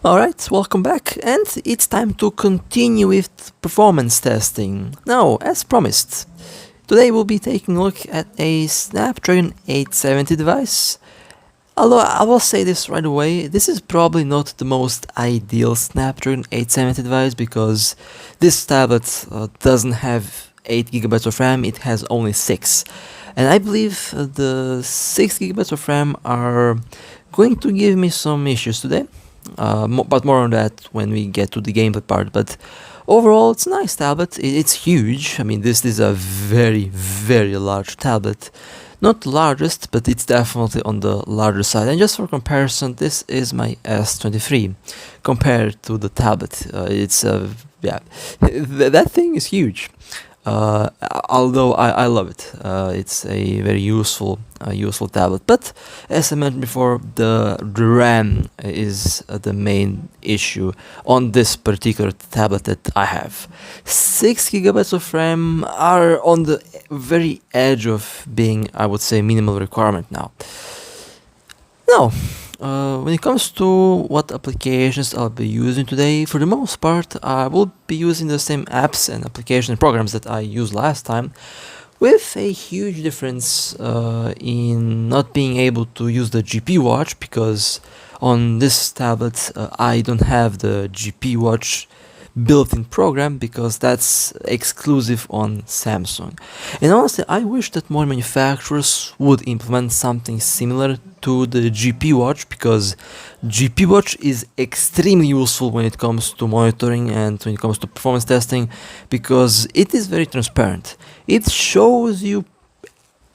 Alright, welcome back, and it's time to continue with performance testing. Now, as promised, today we'll be taking a look at a Snapdragon 870 device. Although I will say this right away, this is probably not the most ideal Snapdragon 870 device because this tablet doesn't have 8GB of RAM, it has only 6. And I believe the 6GB of RAM are going to give me some issues today. But more on that when we get to the gameplay part. But overall, it's a nice tablet. It's huge. I mean, this is a very, very large tablet. Not the largest, but it's definitely on the larger side. And just for comparison, this is my S23 compared to the tablet. Yeah, that thing is huge. Although I love it. It's a very useful tablet. But as I mentioned before, the RAM is the main issue on this particular tablet that I have. 6GB of RAM are on the very edge of being, I would say, minimal requirement now. Now, when it comes to what applications I'll be using today, for the most part I will be using the same apps and application and programs that I used last time, with a huge difference in not being able to use the GPU watch, because on this tablet I don't have the GPU watch built-in program because that's exclusive on Samsung. And honestly, I wish that more manufacturers would implement something similar to the GPU watch, because GPU watch is extremely useful when it comes to monitoring and when it comes to performance testing, because it is very transparent. It shows you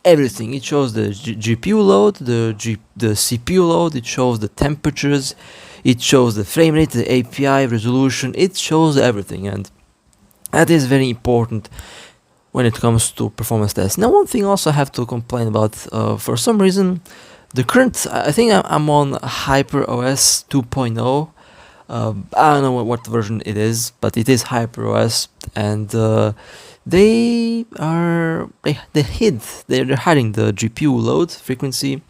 everything. It shows the GPU load, the CPU load, it shows the temperatures, it shows the frame rate, the API resolution, it shows everything, and that is very important when it comes to performance tests. Now, one thing also I have to complain about, for some reason, the current, I think I'm on HyperOS 2.0, I don't know what version it is, but it is HyperOS, and they're hiding the GPU load frequency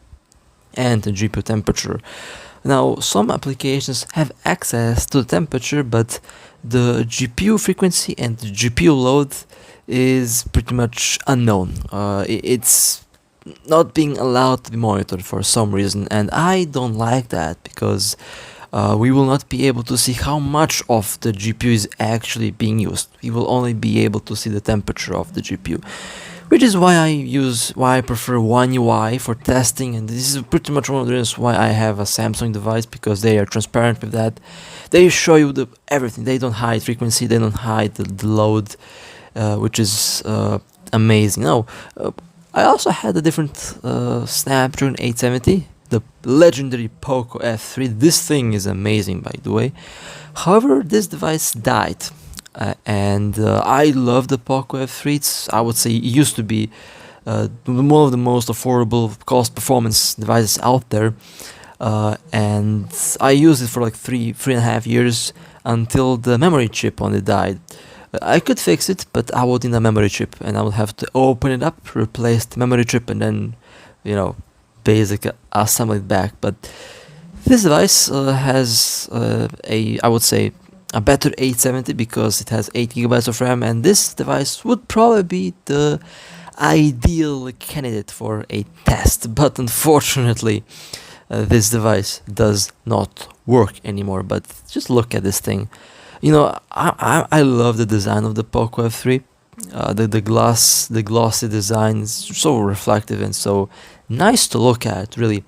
and the GPU temperature. Now, some applications have access to the temperature, but the GPU frequency and the GPU load is pretty much unknown. It's not being allowed to be monitored for some reason, and I don't like that, because we will not be able to see how much of the GPU is actually being used. We will only be able to see the temperature of the GPU, which is why I prefer One UI for testing, and this is pretty much one of the reasons why I have a Samsung device, because they are transparent with that. They show you everything. They don't hide frequency, they don't hide the load, which is amazing. Now, I also had a different Snapdragon 870, the legendary Poco F3. This thing is amazing, by the way. However, this device died. And I love the Poco F3. I would say it used to be one of the most affordable cost performance devices out there, and I used it for like three and a half years until the memory chip on it died. I could fix it, but I would need a memory chip, and I would have to open it up, replace the memory chip, and then, basically assemble it back. But this device has I would say, a better 870 because it has 8GB of RAM, and this device would probably be the ideal candidate for a test. But unfortunately, this device does not work anymore. But just look at this thing. I love the design of the Poco F3. The glossy design is so reflective and so nice to look at. Really,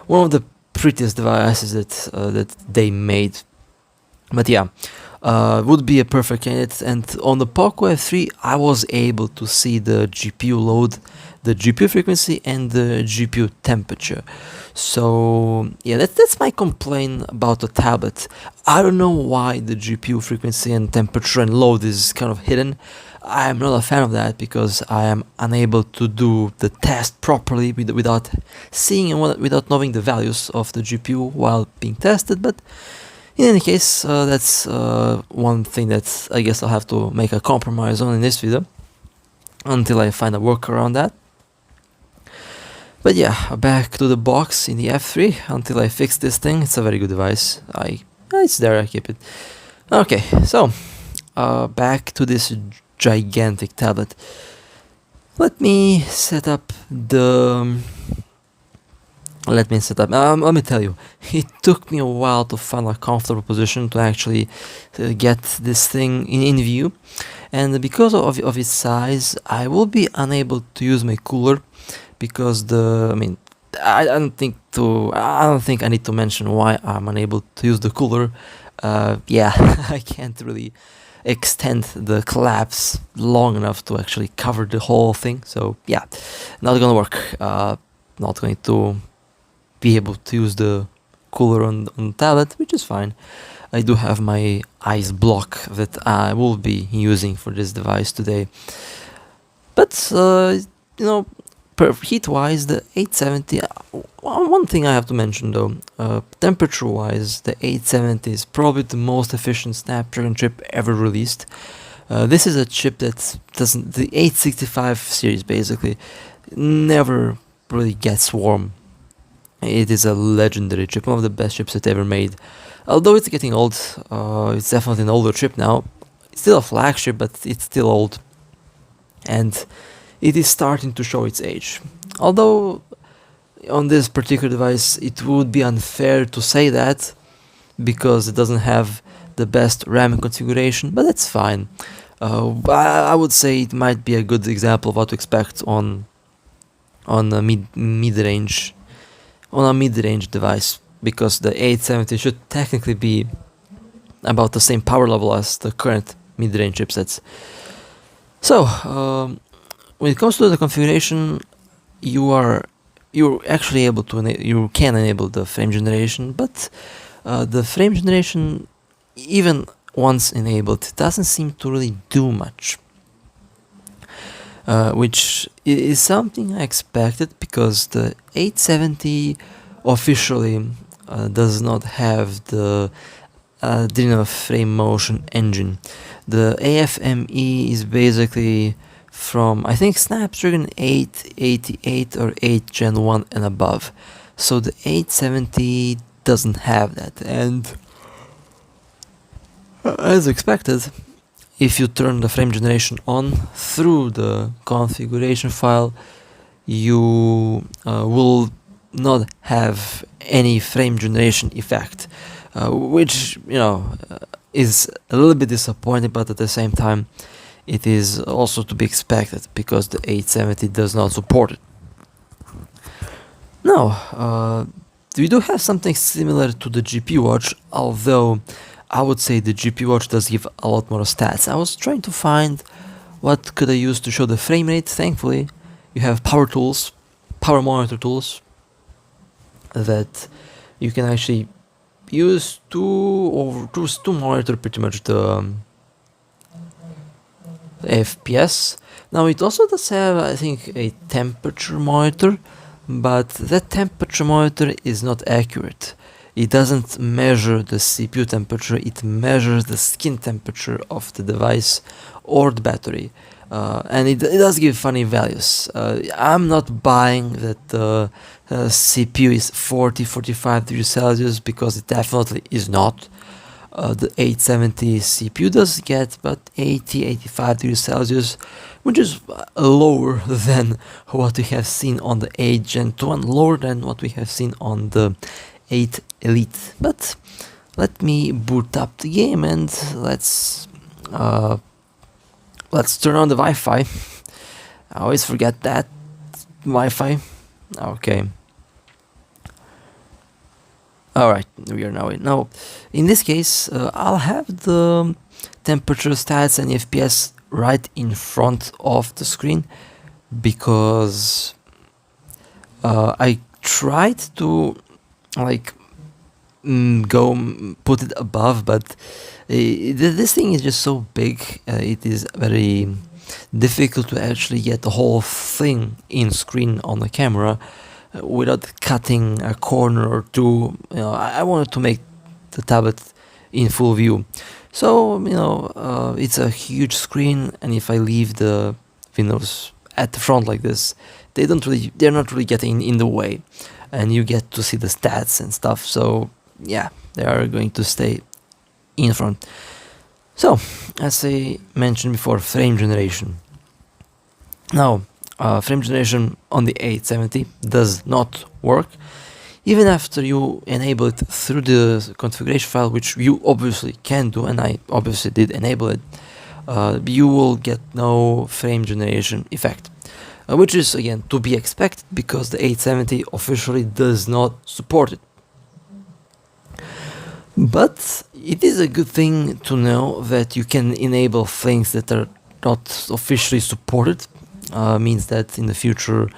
one of the prettiest devices that they made. But yeah, would be a perfect candidate. And on the Poco F3, I was able to see the GPU load, the GPU frequency, and the GPU temperature. So yeah, that's my complaint about the tablet. I don't know why the GPU frequency and temperature and load is kind of hidden. I'm not a fan of that, because I am unable to do the test properly without seeing and without knowing the values of the GPU while being tested. But in any case, that's one thing that I guess I'll have to make a compromise on in this video until I find a workaround that. But yeah, back to the box in the F3 until I fix this thing. It's a very good device. It's there, I keep it. Okay, so back to this gigantic tablet. Let me set up the... let me tell you, it took me a while to find a comfortable position to actually get this thing in view, and because of its size, I will be unable to use my cooler, because I don't think I need to mention why I'm unable to use the cooler. Yeah, I can't really extend the collapse long enough to actually cover the whole thing, so yeah, not gonna work. Not going to be able to use the cooler on the tablet, which is fine. I do have my ice block that I will be using for this device today. But you know, heat wise, the 870, one thing I have to mention though, temperature wise, the 870 is probably the most efficient Snapdragon chip ever released. This is a chip that doesn't, the 865 series basically never really gets warm. It is a legendary chip, one of the best chips that ever made. Although it's getting old, it's definitely an older chip now. It's still a flagship, but it's still old. And it is starting to show its age. Although on this particular device it would be unfair to say that, because it doesn't have the best RAM configuration, but that's fine. I would say it might be a good example of what to expect on a mid-range device, because the 870 should technically be about the same power level as the current mid-range chipsets. So when it comes to the configuration, you're actually able to you can enable the frame generation, but the frame generation, even once enabled, doesn't seem to really do much. Which is something I expected, because the 870 officially does not have the Adreno frame motion engine. The AFME is basically from, I think, Snapdragon 888 or 8 Gen 1 and above. So the 870 doesn't have that, and as expected, if you turn the frame generation on through the configuration file, you will not have any frame generation effect, which, you know, is a little bit disappointing, but at the same time it is also to be expected, because the 870 does not support it. Now, we do have something similar to the GPU watch, although I would say the GPU watch does give a lot more stats. I was trying to find what could I use to show the frame rate. Thankfully, you have power monitor tools, that you can actually use to monitor pretty much the FPS. Now it also does have, I think, a temperature monitor, but that temperature monitor is not accurate. It doesn't measure the CPU temperature, it measures the skin temperature of the device or the battery. And it does give funny values. I'm not buying that the CPU is 40-45 degrees Celsius, because it definitely is not. The 870 CPU does get about 80-85 degrees Celsius, which is lower than what we have seen on the 8 Gen 2 and lower than what we have seen on the 8 Elite. But let me boot up the game and let's turn on the Wi-Fi. I always forget that Wi-Fi. Okay. Alright, we are now in. Now, in this case, I'll have the temperature stats and FPS right in front of the screen, because I tried to put it above, but this thing is just so big, it is very difficult to actually get the whole thing in screen on the camera without cutting a corner or two. You know, I wanted to make the tablet in full view. So, you know, it's a huge screen, and if I leave the windows at the front like this, they're not really getting in the way, and you get to see the stats and stuff. So yeah, they are going to stay in front. So, as I mentioned before, frame generation. Now, frame generation on the 870 does not work even after you enable it through the configuration file, which you obviously can do, and I obviously did enable it. You will get no frame generation effect, which is again to be expected because the 870 officially does not support it. But it is a good thing to know that you can enable things that are not officially supported. Means that in the future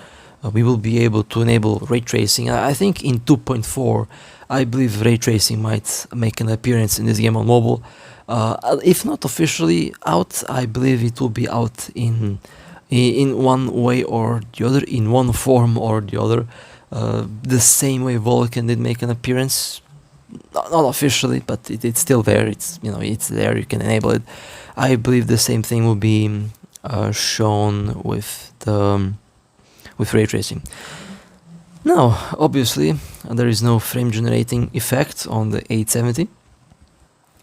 we will be able to enable ray tracing. I think in 2.4 I believe ray tracing might make an appearance in this game on mobile. If not officially out, I believe it will be out in one way or the other, in one form or the other. The same way Vulcan did make an appearance, not officially, but it's still there. It's it's there. You can enable it. I believe the same thing will be shown with ray tracing. Now, obviously, there is no frame generating effect on the 870,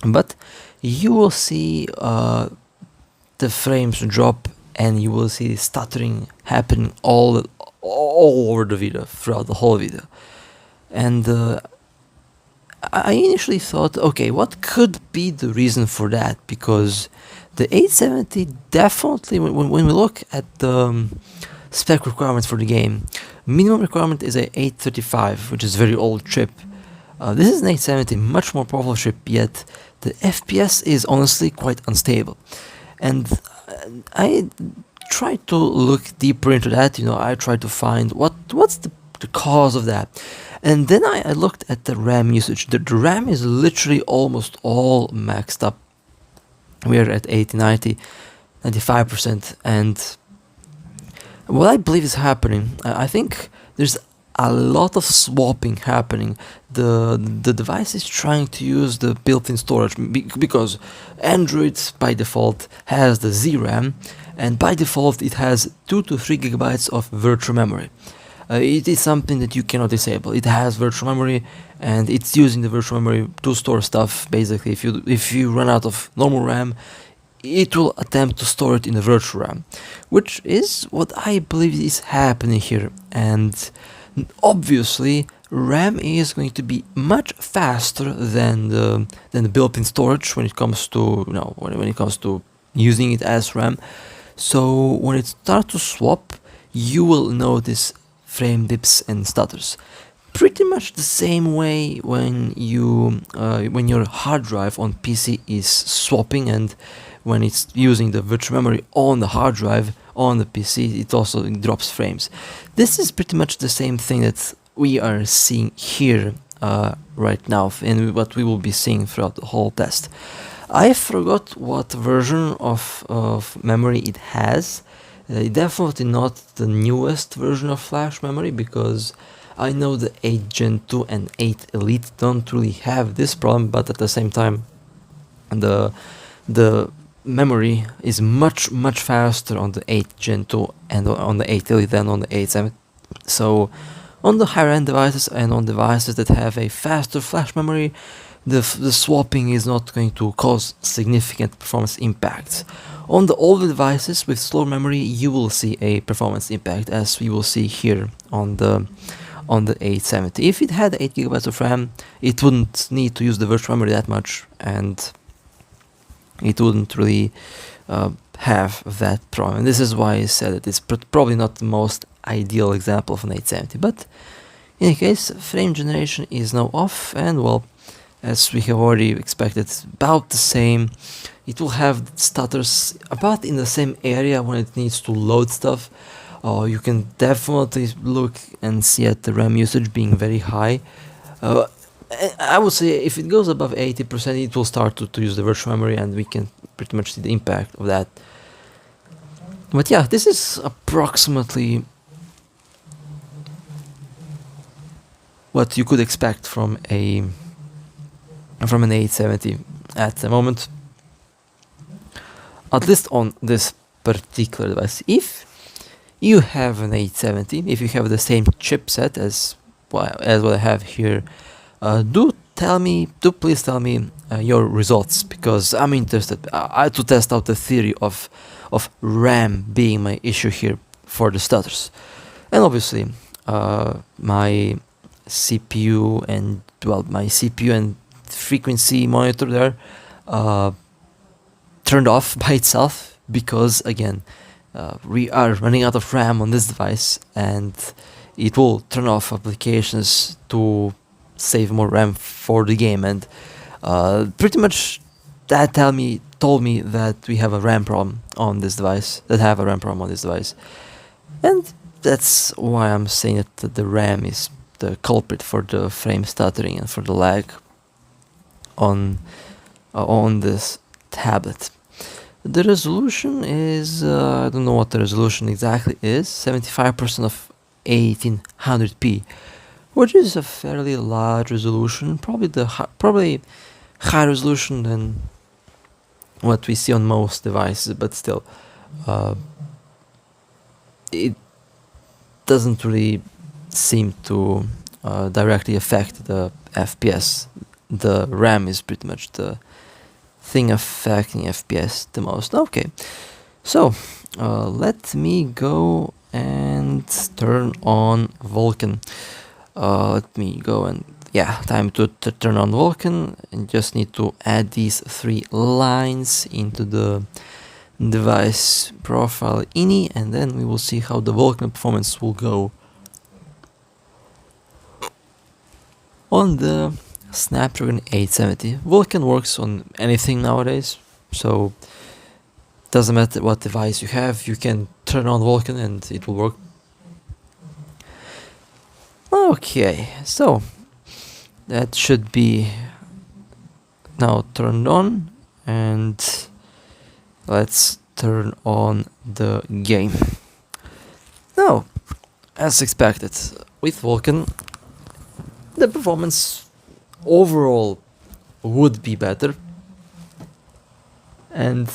but you will see the frames drop, and you will see stuttering happening all over the video, throughout the whole video. And I initially thought, okay, what could be the reason for that? Because the 870 definitely, when we look at the spec requirements for the game, minimum requirement is a 835, which is a very old chip. This is an 870, much more powerful chip, yet the FPS is honestly quite unstable. And I tried to look deeper into that. I tried to find what's the cause of that. And then I looked at the RAM usage. The RAM is literally almost all maxed up. We're at 80, 90, 95%. And what I believe is happening, I think there's a lot of swapping happening. The device is trying to use the built-in storage because Android by default has the ZRAM, and by default it has 2 to 3 gigabytes of virtual memory. It is something that you cannot disable. It has virtual memory, and it's using the virtual memory to store stuff. Basically, if you run out of normal RAM, it will attempt to store it in the virtual RAM, which is what I believe is happening here. And obviously, RAM is going to be much faster than the built-in storage when it comes to when it comes to using it as RAM. So when it starts to swap, you will notice frame dips and stutters. Pretty much the same way when your hard drive on PC is swapping, and when it's using the virtual memory on the hard drive on the PC, it also drops frames. This is pretty much the same thing that we are seeing here right now, and what we will be seeing throughout the whole test. I forgot what version of memory it has. Definitely not the newest version of flash memory, because I know the 8 Gen 2 and 8 Elite don't really have this problem, but at the same time the memory is much faster on the 8 Gen 2 and on the 8 Elite than on the 870. So on the higher end devices and on devices that have a faster flash memory, the swapping is not going to cause significant performance impacts. On the older devices with slower memory, you will see a performance impact, as we will see here on the 870. If it had 8 gigabytes of RAM, it wouldn't need to use the virtual memory that much, and it wouldn't really have that problem. And this is why I said that it's probably not the most ideal example of an 870. But in any case, frame generation is now off, and well, as we have already expected, about the same. It will have stutters about in the same area when it needs to load stuff. You can definitely look and see at the RAM usage being very high. I would say if it goes above 80%, it will start to use the virtual memory, and we can pretty much see the impact of that. But yeah, this is approximately what you could expect from an 870 at the moment, at least on this particular device. If you have an 870, if you have the same chipset as what I have here, do please tell me your results, because I'm interested to test out the theory of RAM being my issue here for the stutters. And obviously, my CPU and frequency monitor there turned off by itself, because again, we are running out of RAM on this device, and it will turn off applications to save more RAM for the game. And pretty much that told me that we have a RAM problem on this device, and that's why I'm saying that the RAM is the culprit for the frame stuttering and for the lag on this tablet. The resolution is, I don't know what the resolution exactly is, 75% of 1800p, which is a fairly large resolution, probably higher resolution than what we see on most devices, but still, it doesn't really seem to directly affect the FPS. The RAM is pretty much the thing affecting FPS the most. Okay, so let me go and turn on Vulkan. Let me go and time to turn on Vulkan, and just need to add these 3 lines into the device profile ini, and then we will see how the Vulkan performance will go on the Snapdragon 870. Vulkan works on anything nowadays, so doesn't matter what device you have, you can turn on Vulkan and it will work. Okay, so that should be now turned on, and let's turn on the game. Now, as expected, with Vulkan, the performance overall would be better, and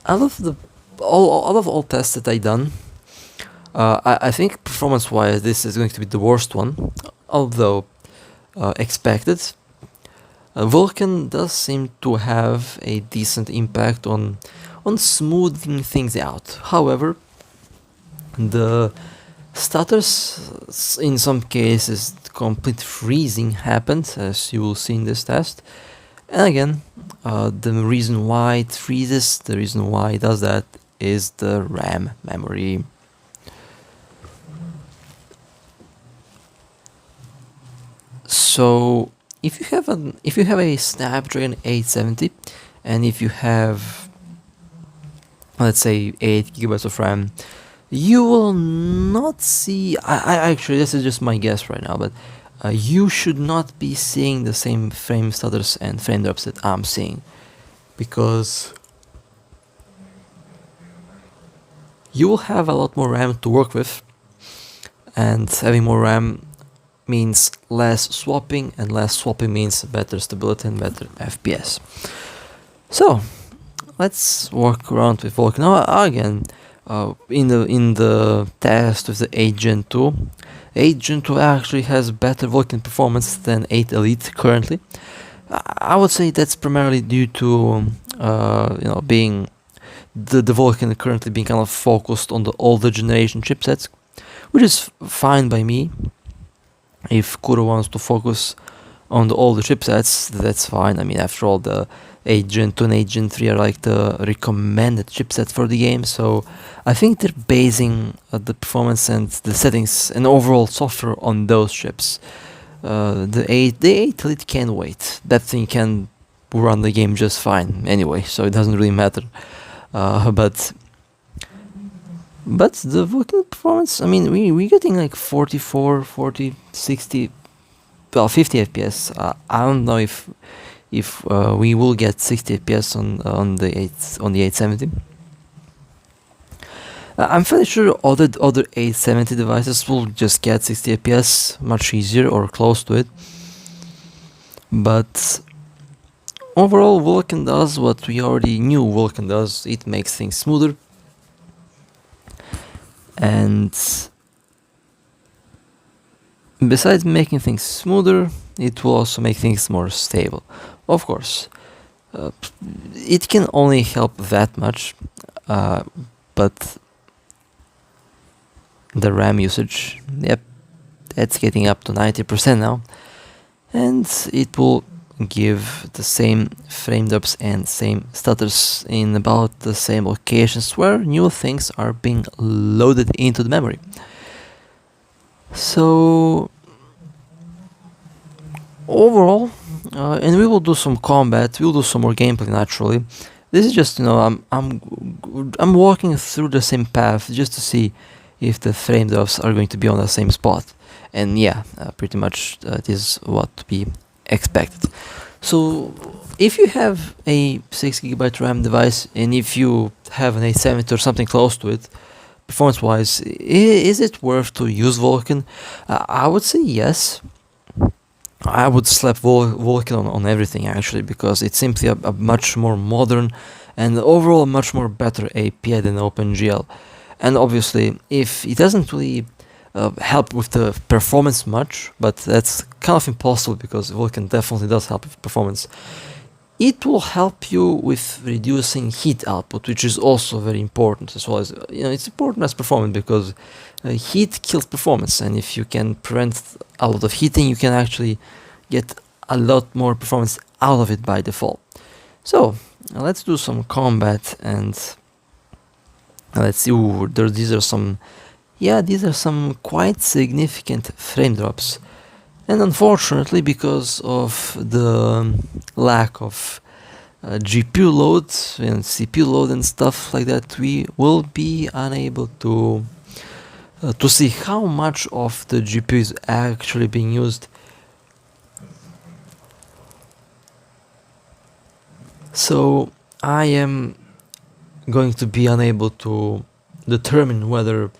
out of all tests that I done, I think performance-wise this is going to be the worst one, although expected. Vulkan does seem to have a decent impact on smoothing things out. However, the stutters, in some cases, complete freezing happened, as you will see in this test. And again, the reason why it freezes, the reason why it does that, is the RAM memory. So if you have a Snapdragon 870, and if you have, let's say, 8 GB of RAM, you will not see, I actually, this is just my guess right now, but you should not be seeing the same frame stutters and frame drops that I'm seeing, because you will have a lot more RAM to work with, and having more RAM means less swapping, and less swapping means better stability and better FPS. So let's work around with Vulkan. Now again, in the test with the 8 Gen 2, 8 Gen 2 actually has better Vulkan performance than 8 Elite currently. I would say that's primarily due to being the Vulkan currently being kind of focused on the older generation chipsets, which is fine by me. If Kuro wants to focus on the older chipsets, that's fine. I mean, after all, the 8 Gen 2 and 8 Gen 3 are like the recommended chipsets for the game, so I think they're basing the performance and the settings and overall software on those chips. The 8 Elite can wait. That thing can run the game just fine anyway, so it doesn't really matter. But the Vulkan performance, I mean, we're getting like 44, 40, 60, well, 50 FPS. I don't know if we will get 60 FPS on the 870. I'm fairly sure other 870 devices will just get 60 FPS much easier or close to it. But overall, Vulkan does what we already knew Vulkan does. It makes things smoother. And besides making things smoother, it will also make things more stable. Of course, uh, it can only help that much, but the RAM usage, yep, that's getting up to 90% now, and it will give the same frame drops and same stutters in about the same locations where new things are being loaded into the memory. So overall, and we will do some combat, we'll do some more gameplay naturally. This is just, I'm walking through the same path just to see if the frame drops are going to be on the same spot. And yeah, pretty much that is what we expected. So if you have a 6GB RAM device and if you have an 870 or something close to it, performance wise, is it worth to use Vulkan? I would say yes. I would slap Vulkan on everything actually, because it's simply a much more modern and overall much more better API than OpenGL. And obviously, if it doesn't really help with the performance much, but that's kind of impossible because Vulkan definitely does help with performance, it will help you with reducing heat output, which is also very important, as well as, it's important as performance because heat kills performance, and if you can prevent a lot of heating, you can actually get a lot more performance out of it by default. So let's do some combat, and let's see. These are some quite significant frame drops. And unfortunately, because of the lack of GPU load and CPU load and stuff like that, we will be unable to see how much of the GPU is actually being used. So I am going to be unable to determine whether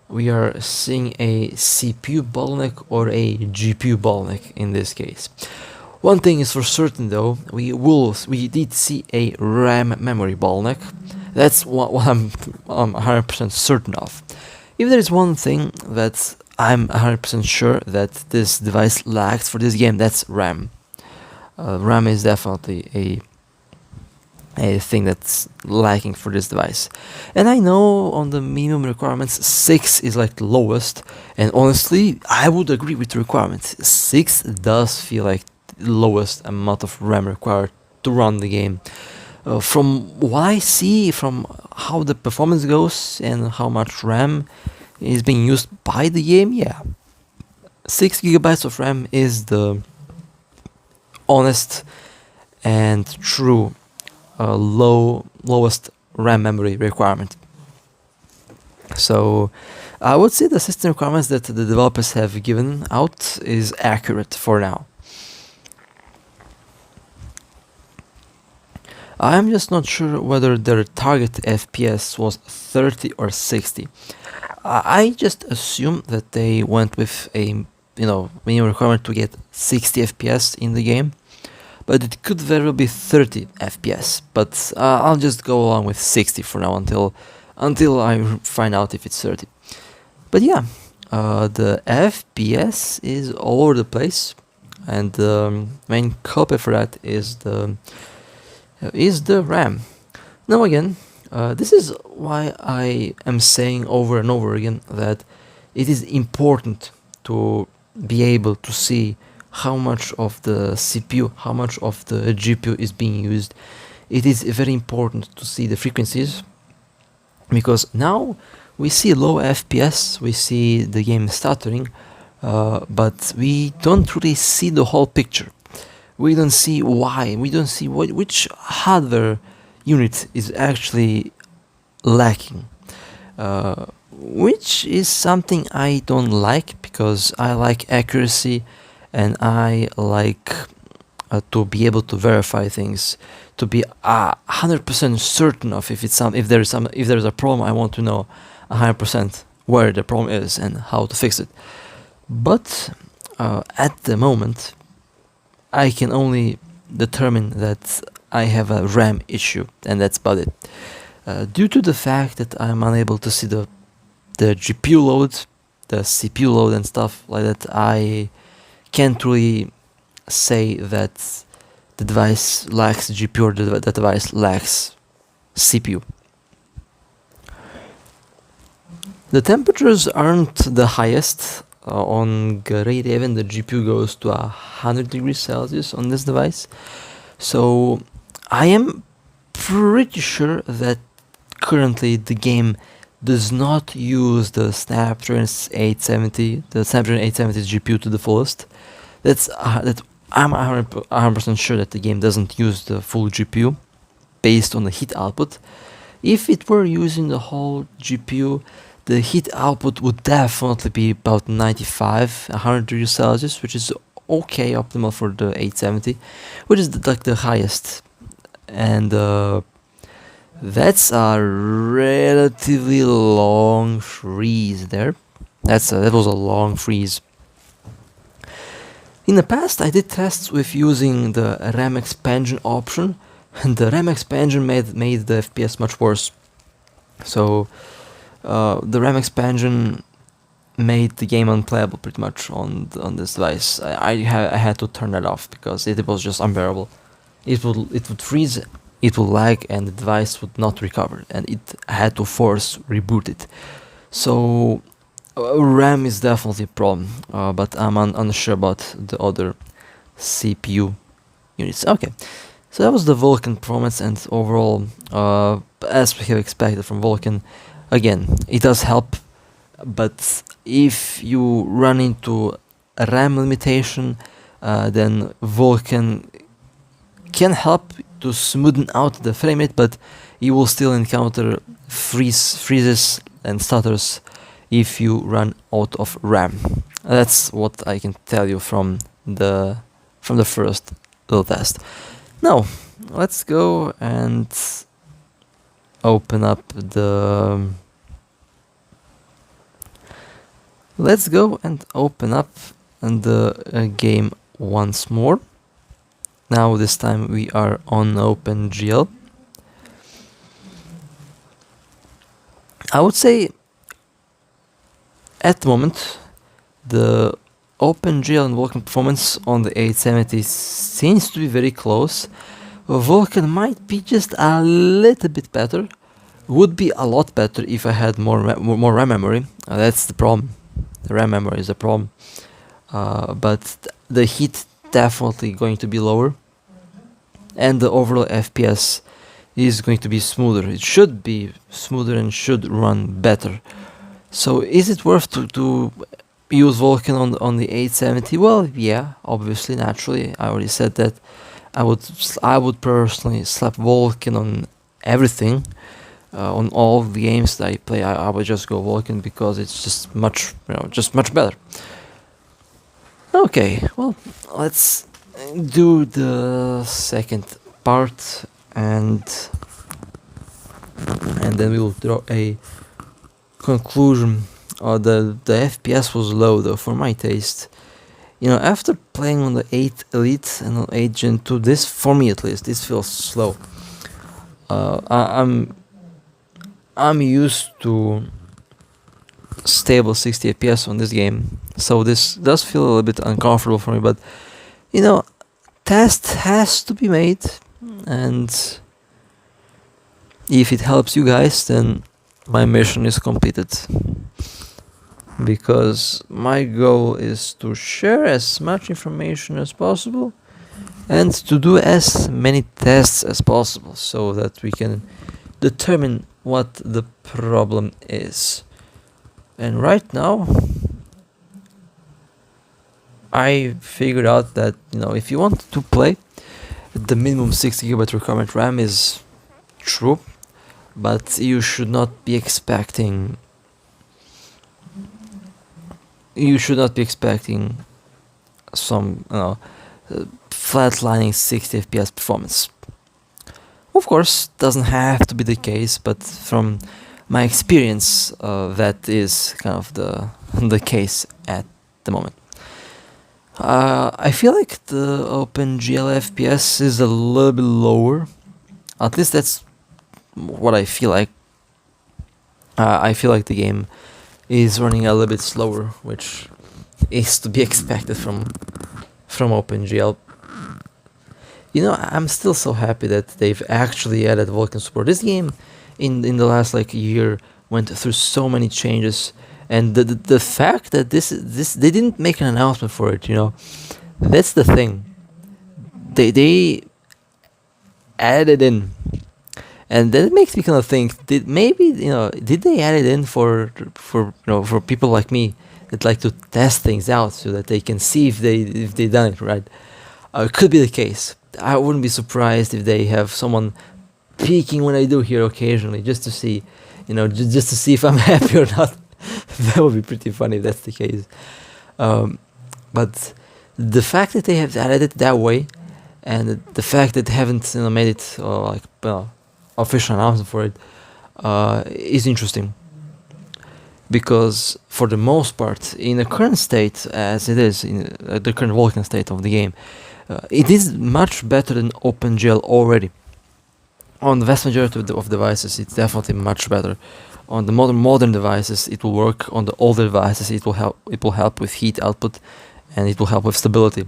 we are seeing a CPU bottleneck or a GPU bottleneck in this case. One thing is for certain though, we did see a RAM memory bottleneck. That's what I'm 100% certain of. If there is one thing that I'm 100% sure that this device lacks for this game, that's RAM. RAM is definitely a thing that's lacking for this device. And I know on the minimum requirements 6 is like the lowest, and honestly I would agree with the requirements. 6 does feel like the lowest amount of RAM required to run the game. From what I see, from how the performance goes and how much RAM is being used by the game, yeah, 6GB of RAM is the honest and true lowest RAM memory requirement. So I would say the system requirements that the developers have given out is accurate for now. I'm just not sure whether their target FPS was 30 or 60. I just assume that they went with a minimum requirement to get 60 FPS in the game, but it could very well be 30 FPS. But I'll just go along with 60 for now until I find out if it's 30. But yeah, the FPS is all over the place, and the main culprit for that is the RAM. Now again, this is why I am saying over and over again that it is important to be able to see how much of the CPU, how much of the GPU is being used. It is very important to see the frequencies, because now we see low FPS, we see the game stuttering, but we don't really see the whole picture. We don't see why, we don't see which hardware unit is actually lacking, which is something I don't like, because I like accuracy and I like to be able to verify things, to be 100% certain of if there's a problem. I want to know 100% where the problem is and how to fix it. But at the moment, I can only determine that I have a RAM issue, and that's about it. Due to the fact that I'm unable to see the GPU load, the CPU load and stuff like that, I can't really say that the device lacks GPU or the device lacks CPU. The temperatures aren't the highest. On grade 11 the GPU goes to 100 degrees Celsius on this device, so I am pretty sure that currently the game does not use the Snapdragon 870, the Snapdragon 870 GPU to the fullest. That I'm 100% sure that the game doesn't use the full GPU based on the heat output. If it were using the whole GPU, the heat output would definitely be about 95, 100 degrees Celsius, which is okay, optimal for the 870, which is like the highest. And that's a relatively long freeze there. That was a long freeze. In the past, I did tests with using the RAM expansion option, and the RAM expansion made the FPS much worse. So the RAM expansion made the game unplayable pretty much on this device. I had to turn that off because it was just unbearable. It would freeze, it would lag, and the device would not recover, and it had to force reboot it. So RAM is definitely a problem, but I'm unsure about the other CPU units. Okay, so that was the Vulkan performance, and overall, as we have expected from Vulkan, again, it does help, but if you run into a RAM limitation, then Vulkan can help to smoothen out the frame rate, but you will still encounter freezes and stutters if you run out of RAM. That's what I can tell you from the first little test. Now let's go and open up the game once more. Now this time we are on OpenGL. I would say at the moment the OpenGL and Vulkan performance on the 870 seems to be very close. Vulkan might be just a little bit better. Would be a lot better if I had more RAM memory. That's the problem. The RAM memory is a problem. But the heat definitely going to be lower, and the overall FPS is going to be smoother. It should be smoother and should run better. So is it worth to use Vulkan on the 870? Well, yeah, obviously, naturally. I already said that I would personally slap Vulkan on everything. On all the games that I play, I would just go Vulkan because it's just much better. Okay, well, let's do the second part, and then we will draw a conclusion. The FPS was low though for my taste. You know, after playing on the 8 Elite and on 8 Gen 2, this, for me at least, this feels slow. I'm used to stable 60 FPS on this game, so this does feel a little bit uncomfortable for me, but you know, test has to be made, and if it helps you guys, then my mission is completed, because my goal is to share as much information as possible and to do as many tests as possible so that we can determine what the problem is. And right now I figured out that, you know, if you want to play, the minimum 60GB requirement RAM is true, but you should not be expecting some, you know, flatlining 60 FPS performance. Of course, doesn't have to be the case, but from my experience, that is kind of the case at the moment. I feel like the OpenGL FPS is a little bit lower. At least that's what I feel like. I feel like the game is running a little bit slower, which is to be expected from OpenGL. You know, I'm still so happy that they've actually added Vulkan support. This game, in the last like year, went through so many changes, and the fact that this they didn't make an announcement for it. You know, that's the thing. They added in, and that makes me kind of think: did maybe did they add it in for people like me that like to test things out so that they can see if they done it right? It could be the case. I wouldn't be surprised if they have someone peeking when I do here occasionally, just to see, just to see if I'm happy or not. That would be pretty funny if that's the case. But the fact that they have added it that way, and the fact that they haven't made it official announcement for it, is interesting. Because for the most part, in the current state, as it is in the current Vulkan state of the game, it is much better than OpenGL already. On the vast majority of devices, it's definitely much better. On the modern devices, it will work. On the older devices, it will help. It will help with heat output, and it will help with stability.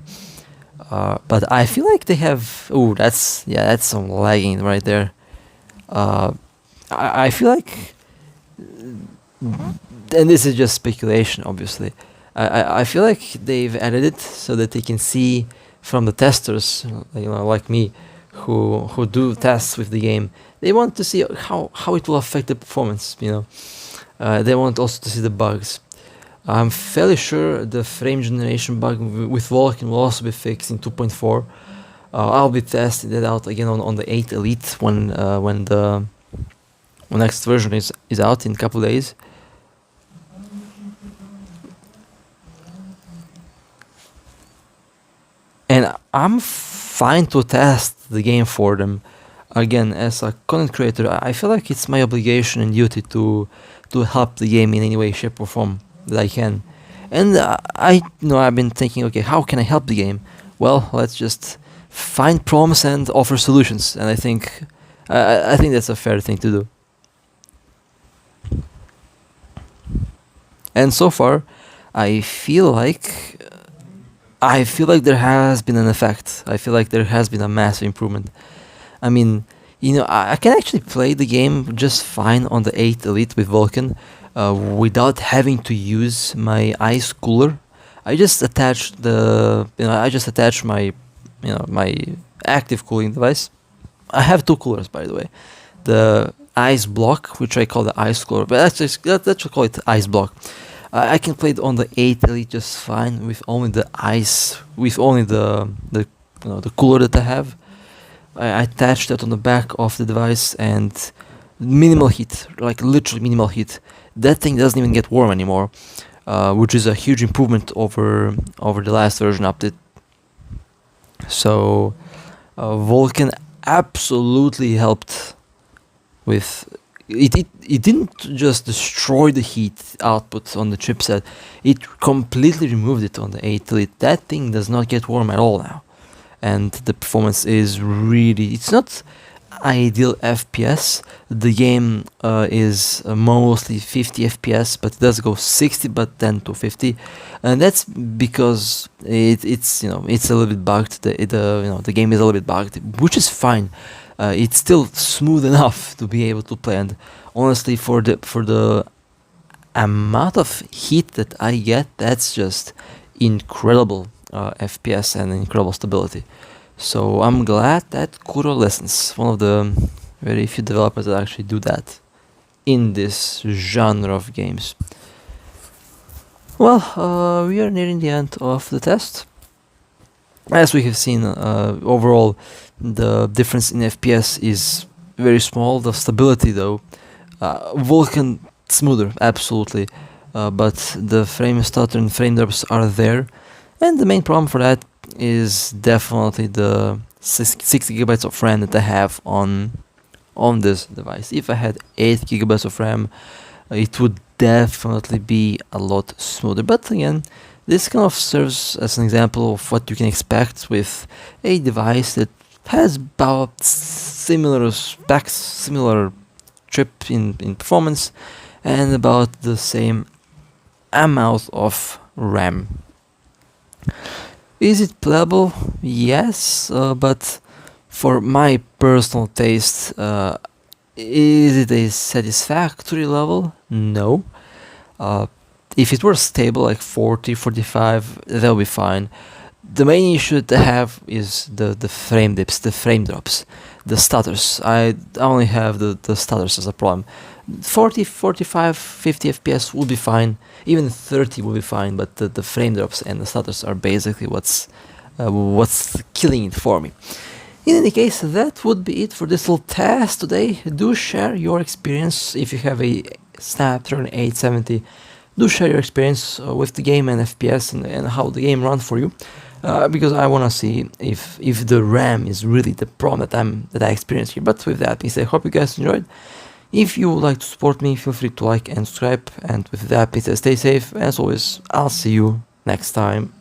But I feel like they have. Oh, that's some lagging right there. I feel like, and this is just speculation, obviously. I feel like they've added it so that they can see from the testers, like me, who do tests with the game. They want to see how it will affect the performance. They want also to see the bugs. I'm fairly sure the frame generation bug with Vulkan will also be fixed in 2.4. I'll be testing that out again on the 8 Elite when the next version is out in a couple days. And I'm fine to test the game for them. Again, as a content creator, I feel like it's my obligation and duty to help the game in any way, shape, or form that I can. And I've been thinking, okay, how can I help the game? Well, let's just find problems and offer solutions. And I think that's a fair thing to do. And so far, I feel like there has been an effect. I feel like there has been a massive improvement. I mean, I can actually play the game just fine on the 8 Elite with Vulkan, without having to use my ice cooler. I just attach my active cooling device. I have two coolers, by the way. The ice block, which I call the ice cooler, but let's call it ice block. I can play it on the 8 Elite just fine with only the cooler that I have. I attach that on the back of the device, and minimal heat, like literally minimal heat. That thing doesn't even get warm anymore, which is a huge improvement over the last version update. So Vulkan absolutely helped with it didn't just destroy the heat output on the chipset, it completely removed it on the 8 Elite. That thing does not get warm at all now. And the performance is really, it's not ideal FPS. The game is mostly 50 FPS, but it does go 60, but then to 50, and that's because it's a little bit bugged. The game is a little bit bugged, which is fine. It's still smooth enough to be able to play, and honestly, for the amount of heat that I get, that's just incredible FPS and incredible stability. So I'm glad that Kuro listens. One of the very few developers that actually do that in this genre of games. Well, we are nearing the end of the test. As we have seen, overall, the difference in FPS is very small. The stability, though, Vulkan smoother, absolutely, but the frame stutter and frame drops are there, and the main problem for that is definitely the 6 gigabytes of RAM that I have on this device. If I had 8 gigabytes of RAM, it would definitely be a lot smoother. But again, this kind of serves as an example of what you can expect with a device that has about similar specs, similar chip in performance, and about the same I'm out of RAM. Is it playable? Yes, but for my personal taste, is it a satisfactory level? No. If it were stable like 40, 45, that'll be fine. The main issue to have is the frame dips, the frame drops, the stutters. I only have the stutters as a problem. 40, 45, 50 FPS will be fine. Even 30 will be fine, but the frame drops and the stutters are basically what's killing it for me. In any case, that would be it for this little test today. Do share your experience if you have a Snapdragon 870. Do share your experience with the game and FPS and how the game runs for you, because I want to see if the RAM is really the problem that I experience here. But with that being said, I hope you guys enjoyed. If you would like to support me, feel free to like and subscribe. And with that being said, stay safe. As always, I'll see you next time.